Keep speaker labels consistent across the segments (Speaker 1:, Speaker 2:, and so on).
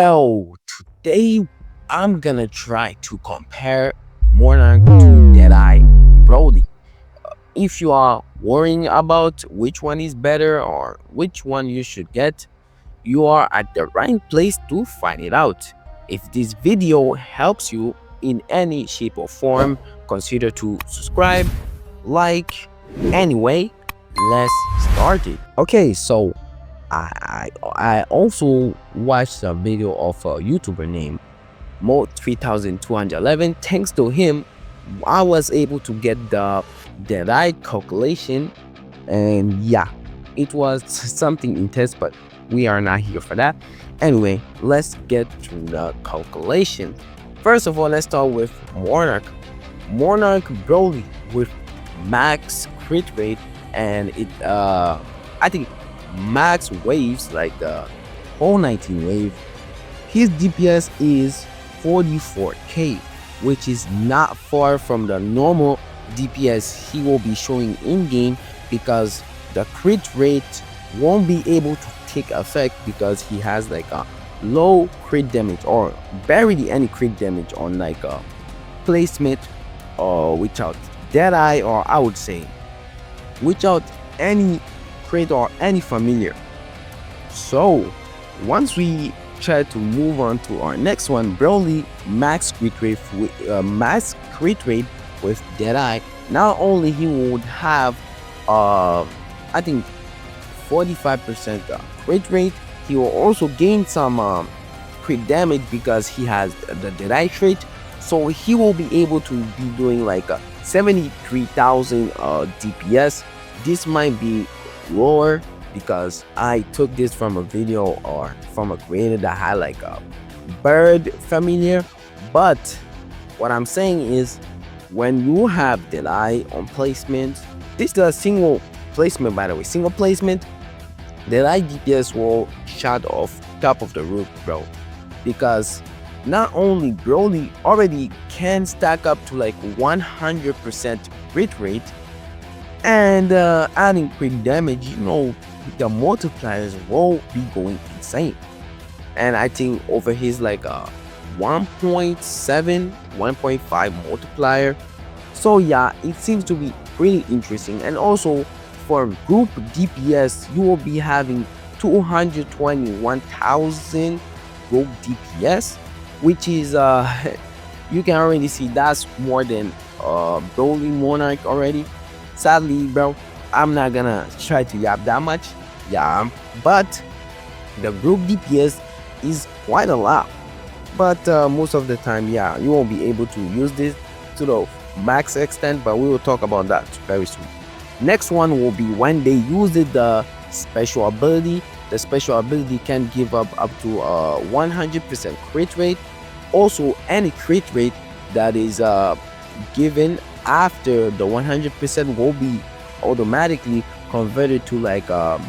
Speaker 1: Well, today I'm gonna try to compare Monarch to Deadeye Brody. If you are worrying about which one is better or which one you should get, you are at the right place to find it out. If this video helps you in any shape or form, consider to subscribe, like. Anyway, let's start it. Okay, so I also watched a video of a YouTuber named Mo3211. Thanks to him, I was able to get the Deadeye calculation, and yeah, it was something intense, but we are not here for that. Anyway, let's get to the calculation. First of all, let's start with Monarch. Monarch Broly with max crit rate, and I think max waves, like the whole 19 wave, his DPS is 44k, which is not far from the normal DPS he will be showing in game, because the crit rate won't be able to take effect because he has like a low crit damage or barely any crit damage on like a placement or without Deadeye, or I would say without any crit or any familiar. So once we try to move on to our next one, Broly max crit rate with Deadeye, not only he would have I think 45% crit rate, he will also gain some crit damage because he has the Deadeye trait. So he will be able to be doing like a 73,000 DPS. This might be lower because I took this from a video or from a creator that had like a bird familiar. But what I'm saying is, when you have Deadeye on placement, this is a single placement, by the way, single placement, Deadeye DPS will shot off top of the roof, bro, because not only Broly already can stack up to like 100% crit rate, and adding crit damage, you know, the multipliers will be going insane. And I think over his like a 1.7 1.5 multiplier. So yeah, it seems to be pretty interesting. And also for group DPS, you will be having 221,000 group DPS, which is you can already see that's more than Broly Monarch already. Sadly, bro, I'm not gonna try to yap that much, yeah, but the group DPS is quite a lot. But most of the time, yeah, you won't be able to use this to the max extent, but we will talk about that very soon. Next one will be when they use it, the special ability. The special ability can give up to 100% crit rate. Also, any crit rate that is given after the 100% will be automatically converted to like the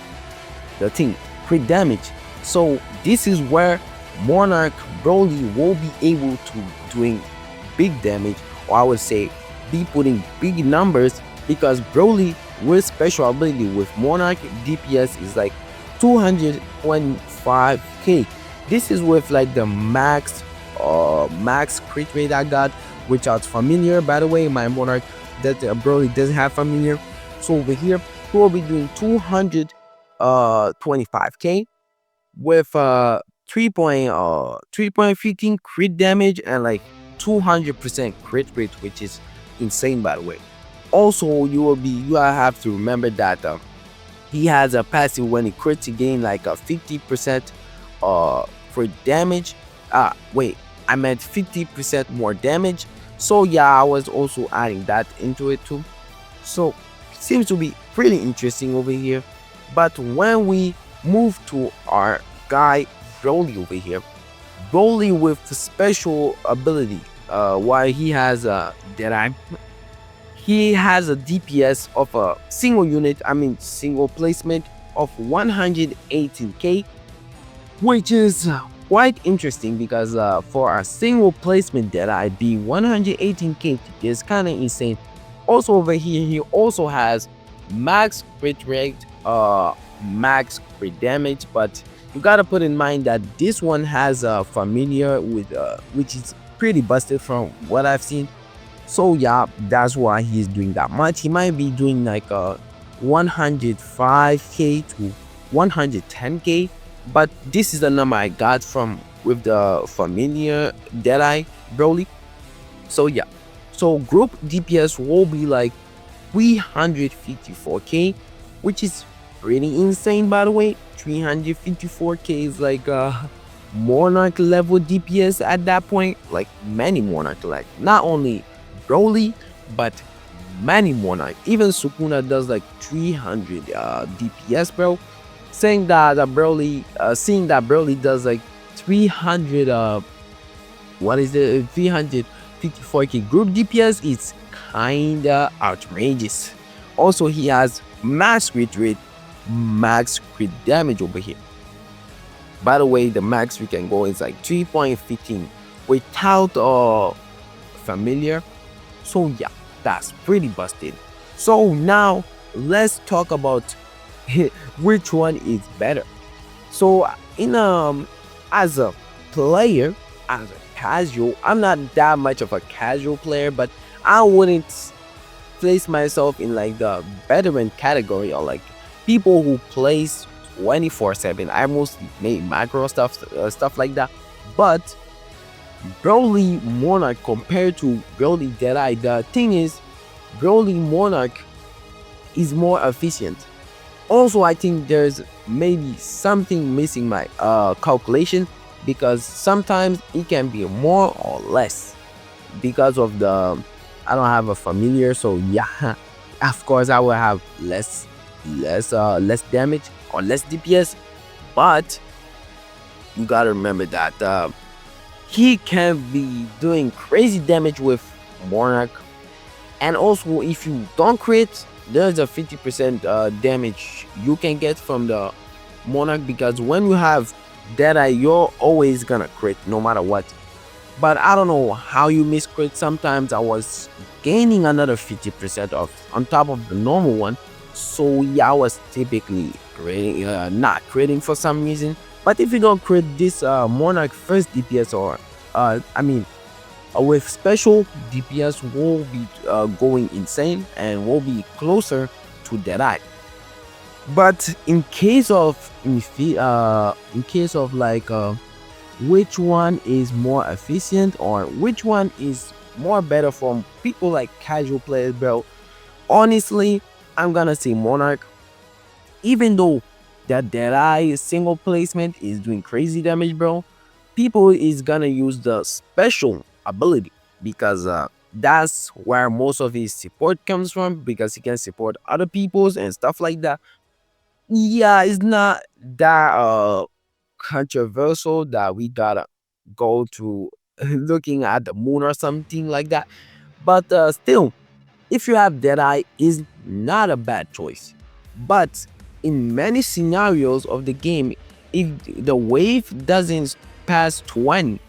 Speaker 1: thing, crit damage. So this is where Monarch Broly will be able to doing big damage, or I would say be putting big numbers, because Broly with special ability with Monarch DPS is like 225k. This is with like the max crit rate I got, which is familiar, by the way. My Monarch that Broly doesn't have familiar. So over here we will be doing 225k with 3.15 crit damage and like 200% crit rate, which is insane, by the way. Also, you have to remember that he has a passive when he crits, he gain like a 50% crit damage. Wait, I meant 50% more damage. So yeah, I was also adding that into it too. So seems to be pretty interesting over here. But when we move to our guy Broly over here, Broly with the special ability, while he has Deadeye, he has a DPS of a single unit, I mean single placement, of 118k, which is quite interesting because for a single placement Deadeye be 118k is kind of insane. Also over here, he also has max crit rate, max crit damage, but you gotta put in mind that this one has a familiar with which is pretty busted from what I've seen. So yeah, that's why he's doing that much. He might be doing like a 105k to 110k, but this is the number I got from with the familiar Deadeye Broly. So yeah, so group DPS will be like 354k, which is pretty insane by the way. 354k is like Monarch level DPS at that point, like many Monarch, like not only Broly, but many Monarch. Even Sukuna does like 300 DPS, bro. Saying that Broly, seeing that Broly does like 300 what is it, 354k group DPS, it's kinda outrageous. Also, he has max crit rate, max crit damage over here. By the way, the max we can go is like 3.15 without familiar. So yeah, that's pretty busted. So now let's talk about which one is better. So in as a player, as a casual, I'm not that much of a casual player, but I wouldn't place myself in like the veteran category or like people who plays 24/7. I mostly make macro stuff like that. But Broly Monarch compared to Broly Deadeye, the thing is, Broly Monarch is more efficient. Also, I think there's maybe something missing my calculation, because sometimes it can be more or less because of the I don't have a familiar, so yeah, of course I will have less damage or less DPS, but you gotta remember that he can be doing crazy damage with Monarch. And also, if you don't crit, there's a 50% damage you can get from the Monarch, because when you have Deadeye, you're always gonna crit no matter what. But I don't know how you miss crit. Sometimes I was gaining another 50% of on top of the normal one. So yeah, I was typically critting, not critting for some reason. But if you don't crit this Monarch first DPS, or I mean with special, DPS will be going insane and will be closer to Deadeye. But in case of like which one is more efficient or which one is more better from people like casual players, bro, honestly, I'm gonna say Monarch. Even though that Deadeye single placement is doing crazy damage, bro, people is gonna use the special ability, because that's where most of his support comes from, because he can support other people's and stuff like that. Yeah, it's not that controversial that we gotta go to looking at the moon or something like that. But still, if you have Deadeye, is not a bad choice. But in many scenarios of the game, if the wave doesn't pass 20,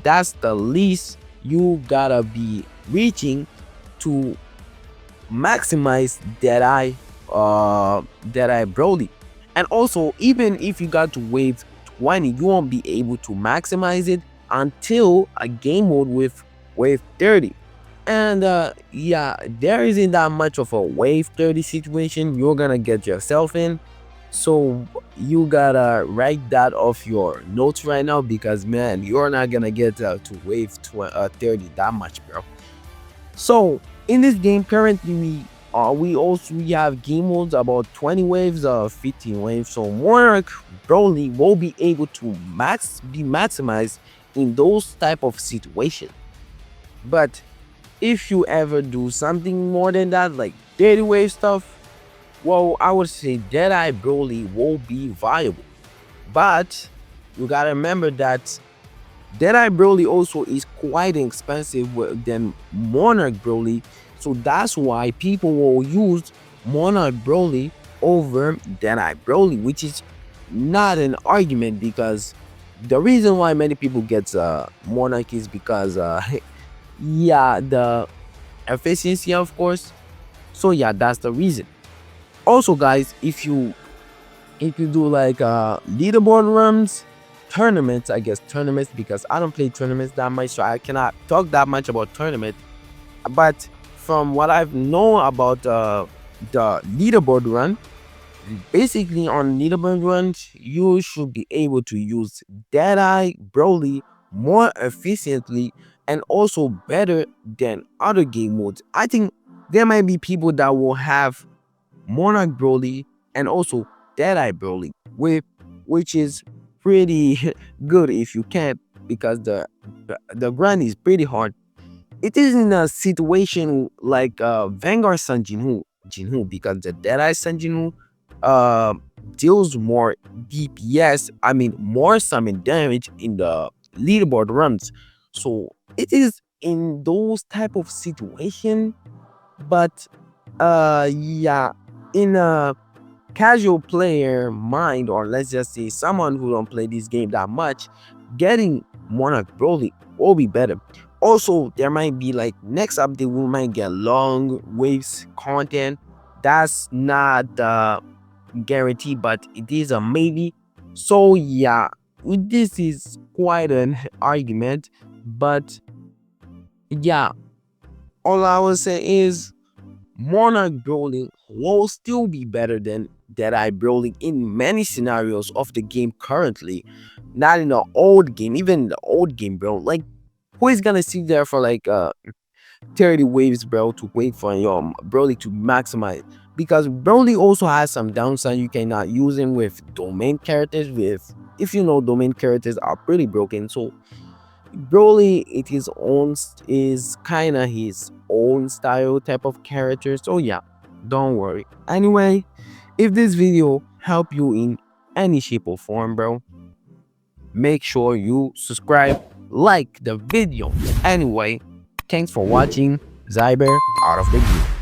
Speaker 1: that's the least you gotta be reaching to maximize Deadeye Broly. And also, even if you got to wave 20, you won't be able to maximize it until a game mode with wave 30. And yeah, there isn't that much of a wave 30 situation you're gonna get yourself in. So you gotta write that off your notes right now, because man, you're not gonna get to wave 30 that much, bro. So in this game currently, we have game modes about 20 waves, 15 waves. So Monarch Broly will be able to be maximized in those type of situations. But if you ever do something more than that, like 30 wave stuff, well, I would say Deadeye Broly will be viable. But you gotta remember that Deadeye Broly also is quite expensive than Monarch Broly. So that's why people will use Monarch Broly over Deadeye Broly, which is not an argument, because the reason why many people get Monarch is because yeah, the efficiency, of course. So yeah, that's the reason. Also guys, if you if you do like leaderboard runs, tournaments, I guess tournaments, because I don't play tournaments that much, so I cannot talk that much about tournament. But from what I've known about the leaderboard run, basically on leaderboard runs, you should be able to use Deadeye Broly more efficiently and also better than other game modes. I think there might be people that will have Monarch Broly and also Deadeye Broly, which is pretty good if you can, because the run is pretty hard. It is in a situation like Vanguard Sun Jinwoo, because the Deadeye Sun Jinwoo uh, deals more DPS, I mean more summon damage in the leaderboard runs. So it is in those type of situation, but yeah, in a casual player mind, or let's just say someone who don't play this game that much, getting Monarch Broly will be better. Also, there might be like next update we might get long waves content. That's not the guarantee, but it is a maybe. So yeah, this is quite an argument, but yeah, all I will say is Monarch Brawling will still be better than Deadeye Brawling in many scenarios of the game currently. Not in the old game, even in the old game, bro. Like, who is gonna sit there for like 30 waves, bro, to wait for your Broly to maximize? Because Broly also has some downside. You cannot use him with domain characters. With, if you know, domain characters are pretty broken. So Broly, it is kind of his own style type of character. So yeah, don't worry. Anyway, if this video helped you in any shape or form, bro, make sure you subscribe, like the video. Anyway, thanks for watching. Zyber out of the game.